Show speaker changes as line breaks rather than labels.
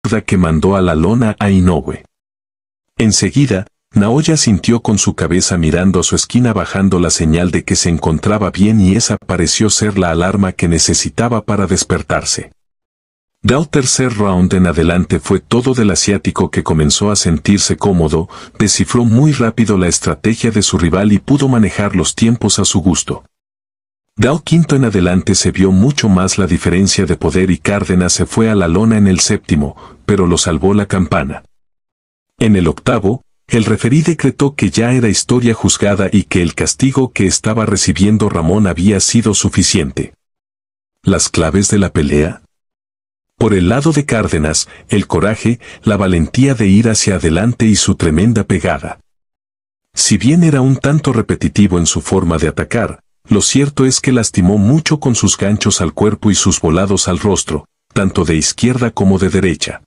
zurda que mandó a la lona a Inoue. Enseguida, Naoya sintió con su cabeza mirando a su esquina bajando la señal de que se encontraba bien y esa pareció ser la alarma que necesitaba para despertarse. Del tercer round en adelante fue todo del asiático que comenzó a sentirse cómodo, descifró muy rápido la estrategia de su rival y pudo manejar los tiempos a su gusto. Del quinto en adelante se vio mucho más la diferencia de poder y Cárdenas se fue a la lona en el séptimo, pero lo salvó la campana. En el octavo, el referí decretó que ya era historia juzgada y que el castigo que estaba recibiendo Ramón había sido suficiente. ¿Las claves de la pelea? Por el lado de Cárdenas, el coraje, la valentía de ir hacia adelante y su tremenda pegada. Si bien era un tanto repetitivo en su forma de atacar, lo cierto es que lastimó mucho con sus ganchos al cuerpo y sus volados al rostro, tanto de izquierda como de derecha.